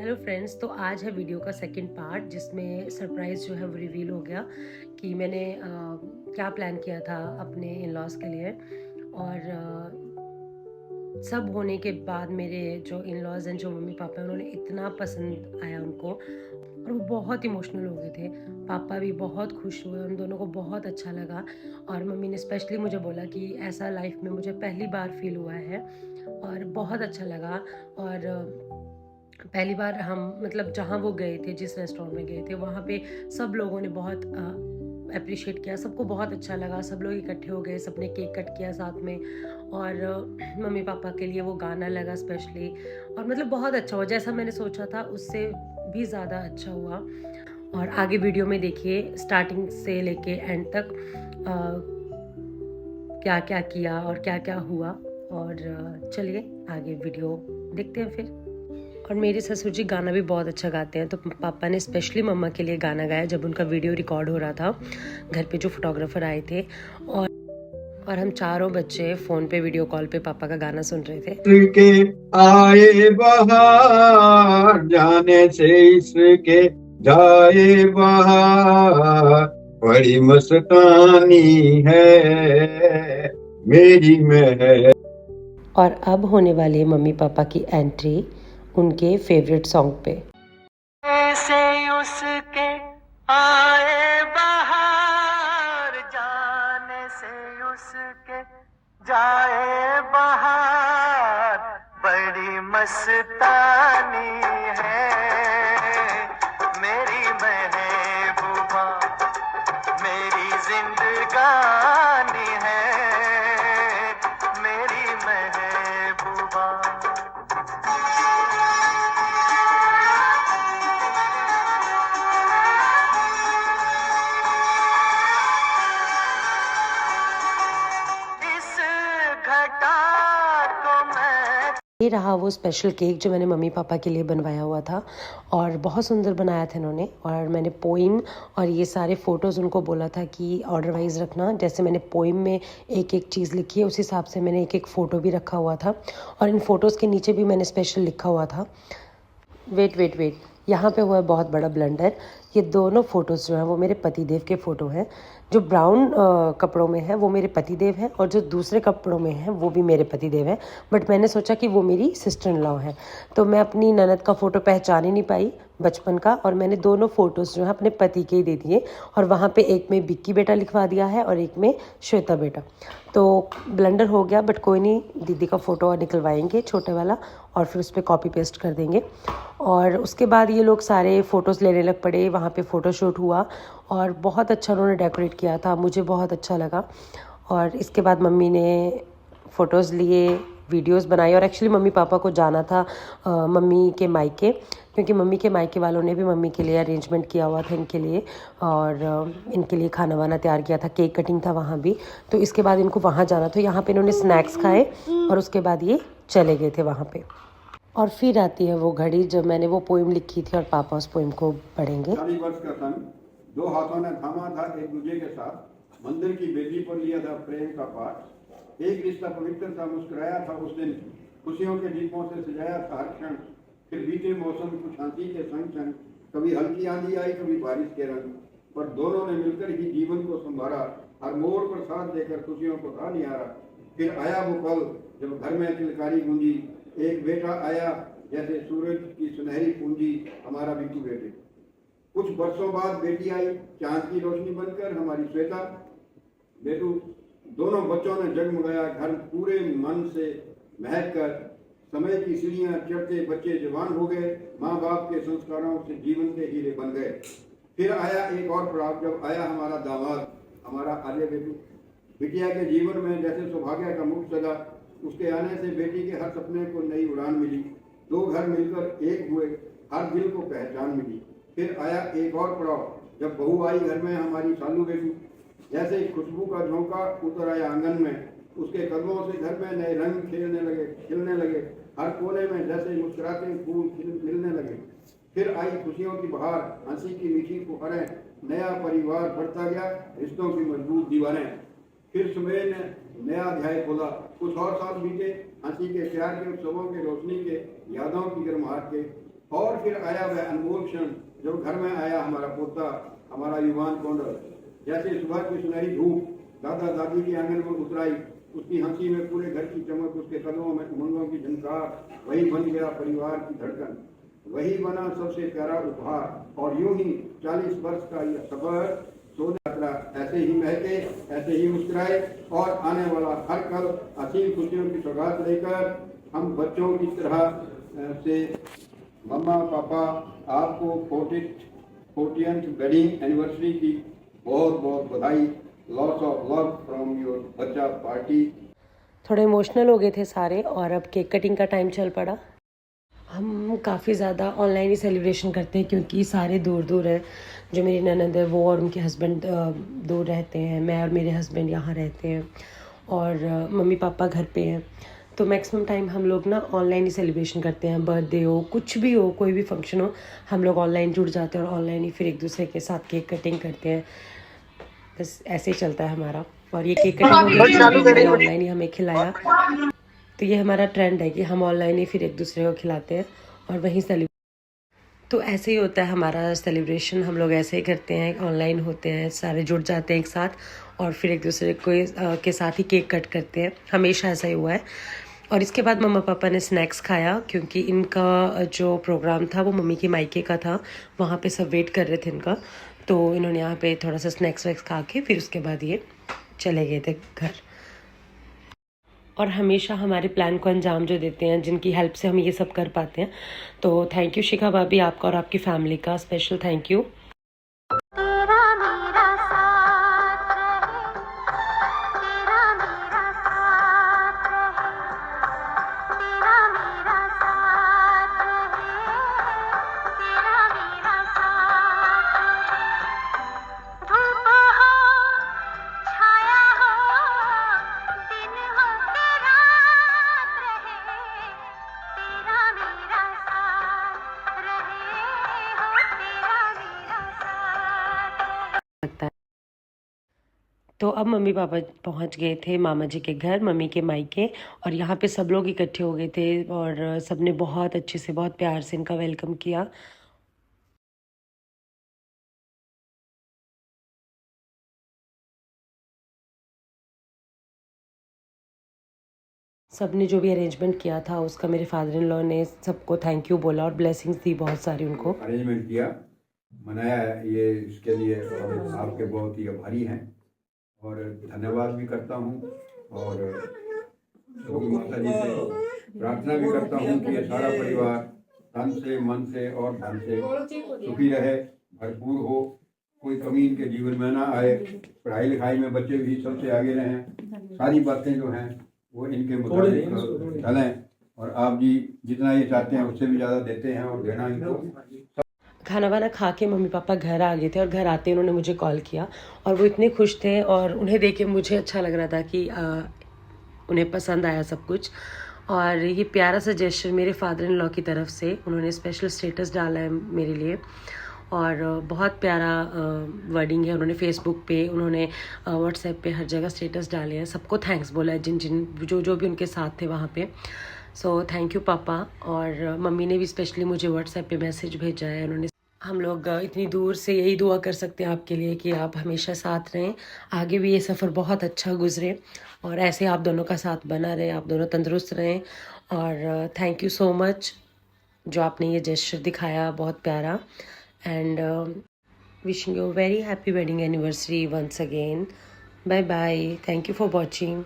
Hello friends, तो आज है वीडियो का सेकंड पार्ट जिसमें सरप्राइज़ जो है वो रिवील हो गया कि मैंने क्या प्लान किया था अपने इन लॉज़ के लिए। और सब होने के बाद मेरे जो इन लॉज़ हैं, जो मम्मी पापा हैं, उन्होंने इतना पसंद आया उनको और वो बहुत इमोशनल हो गए थे। पापा भी बहुत खुश हुए, उन दोनों को बहुत अच्छा लगा। और मम्मी ने स्पेशली मुझे बोला कि ऐसा लाइफ में मुझे पहली बार फील हुआ है और बहुत अच्छा लगा। और पहली बार हम मतलब जहाँ वो गए थे, जिस रेस्टोरेंट में गए थे, वहाँ पे सब लोगों ने बहुत अप्रिशिएट किया, सबको बहुत अच्छा लगा। सब लोग इकट्ठे हो गए, सबने केक कट किया साथ में। और मम्मी पापा के लिए वो गाना लगा स्पेशली। और मतलब बहुत अच्छा हुआ, जैसा मैंने सोचा था उससे भी ज़्यादा अच्छा हुआ। और आगे वीडियो में देखिए स्टार्टिंग से लेके एंड तक क्या क्या किया और क्या क्या हुआ। और चलिए आगे वीडियो देखते हैं फिर। और मेरे ससुर जी गाना भी बहुत अच्छा गाते हैं, तो पापा ने स्पेशली मम्मा के लिए गाना गाया जब उनका वीडियो रिकॉर्ड हो रहा था घर पे, जो फोटोग्राफर आए थे। और हम चारों बच्चे फ़ोन पे वीडियो कॉल पे पापा का गाना सुन रहे थे। के आए बहार जाने से इसके जाए बहार बड़ी मस्तानी है मेरी महक। और अब होने वाली है मम्मी पापा की एंट्री उनके फेवरेट सॉन्ग पे। से उसके आए बहार जाने से उसके जाए बहार बड़ी मस्तानी है मेरी महबूबा मेरी जिंदगानी है मेरी महबूबा। ये रहा वो स्पेशल केक जो मैंने मम्मी पापा के लिए बनवाया हुआ था, और बहुत सुंदर बनाया था इन्होंने। और मैंने पोइम और ये सारे फ़ोटोज़ उनको बोला था कि ऑर्डर वाइज रखना, जैसे मैंने पोइम में एक एक चीज़ लिखी है उस हिसाब से मैंने एक एक फ़ोटो भी रखा हुआ था। और इन फ़ोटोज़ के नीचे भी मैंने स्पेशल लिखा हुआ था। वेट, यहाँ पे हुआ है बहुत बड़ा ब्लंडर। ये दोनों फ़ोटोज़ जो हैं वो मेरे पतिदेव के फ़ोटो हैं। जो ब्राउन कपड़ों में है वो मेरे पतिदेव हैं, और जो दूसरे कपड़ों में हैं वो भी मेरे पतिदेव हैं। बट मैंने सोचा कि वो मेरी सिस्टर इन लॉ है, तो मैं अपनी ननद का फ़ोटो पहचान ही नहीं पाई बचपन का, और मैंने दोनों फ़ोटोज़ जो हैं अपने पति के ही दे दिए। और वहाँ पे एक में बिक्की बेटा लिखवा दिया है और एक में श्वेता बेटा। तो ब्लंडर हो गया, बट कोई नहीं, दीदी का फ़ोटो और निकलवाएंगे छोटे वाला और फिर उस पर कॉपी पेस्ट कर देंगे। और उसके बाद ये लोग सारे फ़ोटोज़ लेने लग पड़े, वहाँ पे फ़ोटोशूट हुआ और बहुत अच्छा उन्होंने डेकोरेट किया था, मुझे बहुत अच्छा लगा। और इसके बाद मम्मी ने फ़ोटोज़ लिए, वीडियोस बनाई। और एक्चुअली मम्मी पापा को जाना था मम्मी के मायके, क्योंकि मम्मी के मायके वालों ने भी मम्मी के लिए अरेंजमेंट किया हुआ था इनके लिए, और इनके लिए खाना वाना तैयार किया था, केक कटिंग था वहाँ भी। तो इसके बाद इनको वहाँ जाना था, यहाँ पे इन्होंने स्नैक्स खाए और उसके बाद ये चले गए थे वहाँ पे। और फिर आती है वो घड़ी जब मैंने वो पोइम लिखी थी और पापा उस पोइम को पढ़ेंगे। 40 वर्ष का सन, दो हाथों ने थामा था एक दूसरे के साथ, मंदिर की बेदी पर लिया था प्रेम का पाठ। एक रिश्ता पवित्र था, मुस्कुराया था उस दिन, खुशियों के दीपों से सजाया था हर क्षण। फिर बीते मौसम कुछ हंसी के संग संग, कभी हल्की आंधी आई कभी बारिश के रंग, पर दोनों ने मिलकर ही जीवन को संभाला, हर मोड़ पर साथ देकर खुशियों को था निहारा। फिर आया वो पल जब घर में तिलकारी गूंजी, एक बेटा आया जैसे सूरज की सुनहरी पूंजी, हमारा बिट्टू बेटे। कुछ बरसों बाद बेटी आई चांद की रोशनी बनकर, हमारी श्वेता। बेटू दोनों बच्चों ने जगमगाया घर पूरे मन से महक कर। समय की सीढ़ियां चढ़ते बच्चे जवान हो गए, माँ बाप के संस्कारों से जीवन के हीरे बन गए। फिर आया एक और पड़ाव जब आया हमारा दामाद, हमारा आर्य बेटू। बिटिया के जीवन में जैसे सौभाग्य का मुख सजा, उसके आने से बेटी के हर सपने को नई उड़ान मिली। दो घर मिलकर एक हुए, हर दिल को पहचान मिली। फिर आया एक और पड़ाव जब बहू आई घर में, हमारी सालू बेटू। जैसे खुशबू का झोंका उतर आया आंगन में, उसके कदमों से घर में नए रंग खिलने लगे। हर कोने में जैसे मुस्कुराते फूल खिलने लगे। फिर आई खुशियों की बहार, हंसी की मीठी फुहारें, नया परिवार बढ़ता गया, रिश्तों की मजबूत दीवारें। फिर सुबह ने नया अध्याय खोला, कुछ और साल बीते, हंसी के प्यार के उत्सवों के रोशनी के यादों की गर्माहट के। और फिर आया वह अनमोल क्षण जब घर में आया हमारा पोता, हमारा युवान कौंडल। जैसे सुबह की सुनहरी धूप दादा दादी के आंगन में उतराई, उसकी हंसी में पूरे घर की चमक, उसके कदमों में उमंगों की झनकार। वही बन गया परिवार की धड़कन, वही बना सबसे प्यारा उपहार। और यूं ही 40 वर्ष का यह सफर सोने यात्रा ऐसे ही महके, ऐसे ही मुस्कुराए और आने वाला हर कल असीम खुशियों की सौगात लेकर हम बच्चों की तरह से मम्मा पापा आपको 40th वेडिंग एनिवर्सरी की बहुत बहुत बधाई। Lots of love from your बच्चा पार्टी। थोड़े इमोशनल हो गए थे सारे और अब केक कटिंग का टाइम चल पड़ा। हम काफ़ी ज़्यादा ऑनलाइन ही सेलिब्रेशन करते हैं क्योंकि सारे दूर दूर हैं। जो मेरी ननद है वो और उनके हस्बैंड दूर रहते हैं, मैं और मेरे हस्बैंड यहाँ रहते हैं और मम्मी पापा घर पे हैं। तो मैक्सिमम टाइम हम लोग ना ऑनलाइन ही सेलिब्रेशन करते हैं। बर्थडे हो, कुछ भी हो, कोई भी फंक्शन हो, हम लोग ऑनलाइन जुड़ जाते हैं और ऑनलाइन ही फिर एक दूसरे के साथ केक कटिंग करते हैं। बस ऐसे ही चलता है हमारा। और ये केक कटिंग ऑनलाइन ही हमें खिलाया, तो ये हमारा ट्रेंड है कि हम ऑनलाइन ही फिर एक दूसरे को खिलाते हैं और वहीं सेलिब्रेट। तो ऐसे ही होता है हमारा सेलिब्रेशन, हम लोग ऐसे ही करते हैं, ऑनलाइन होते हैं, सारे जुड़ जाते हैं एक साथ और फिर एक दूसरे को के साथ ही केक कट करते हैं। हमेशा ऐसा ही हुआ है। और इसके बाद मम्मा पापा ने स्नैक्स खाया क्योंकि इनका जो प्रोग्राम था वो मम्मी के मायके का था, वहाँ पे सब वेट कर रहे थे इनका। तो इन्होंने यहाँ पे थोड़ा सा स्नैक्स वैक्स खा के फिर उसके बाद ये चले गए थे घर। और हमेशा हमारे प्लान को अंजाम जो देते हैं, जिनकी हेल्प से हम ये सब कर पाते हैं। तो थैंक यू शिखा भाभी, आपका और आपकी फैमिली का स्पेशल थैंक यू। तो अब मम्मी पापा पहुंच गए थे मामा जी के घर, मम्मी के मायके, और यहाँ पे सब लोग इकट्ठे हो गए थे और सबने बहुत अच्छे से, बहुत प्यार से इनका वेलकम किया। सबने जो भी अरेंजमेंट किया था उसका मेरे फादर इन लॉ ने सबको थैंक यू बोला और ब्लेसिंग्स दी बहुत सारी उनको। अरेंजमेंट किया, मनाया, ये इसके लिए हम आपके बहुत ही आभारी हैं और धन्यवाद भी करता हूँ। और माता जी से प्रार्थना भी करता हूँ कि ये सारा परिवार तन से, मन से और धन से सुखी रहे, भरपूर हो, कोई कमी इनके जीवन में ना आए, पढ़ाई लिखाई में बच्चे भी सबसे आगे रहें, सारी बातें जो हैं वो इनके मुताबिक चलें और आप जी जितना ये चाहते हैं उससे भी ज़्यादा देते हैं और देना इनको। खाना वाना खा के मम्मी पापा घर आ गए थे और घर आते उन्होंने मुझे कॉल किया और वो इतने खुश थे और उन्हें देख के मुझे अच्छा लग रहा था कि उन्हें पसंद आया सब कुछ। और ये प्यारा सा जेस्चर मेरे फादर इन लॉ की तरफ से, उन्होंने स्पेशल स्टेटस डाला है मेरे लिए और बहुत प्यारा वर्डिंग है। उन्होंने फेसबुक पे, उन्होंने व्हाट्सएप पे, हर जगह स्टेटस डाले हैं। सबको थैंक्स बोला है जिन जिन जो भी उनके साथ थे वहाँ पे। सो थैंक यू पापा। और मम्मी ने भी स्पेशली मुझे व्हाट्सएप पे मैसेज भेजा है। उन्होंने, हम लोग इतनी दूर से यही दुआ कर सकते हैं आपके लिए कि आप हमेशा साथ रहें, आगे भी ये सफ़र बहुत अच्छा गुजरे और ऐसे आप दोनों का साथ बना रहे, आप दोनों तंदुरुस्त रहें। और थैंक यू सो मच जो आपने ये जेस्चर दिखाया, बहुत प्यारा। And wishing you very happy wedding anniversary once again. Bye bye, thank you for watching.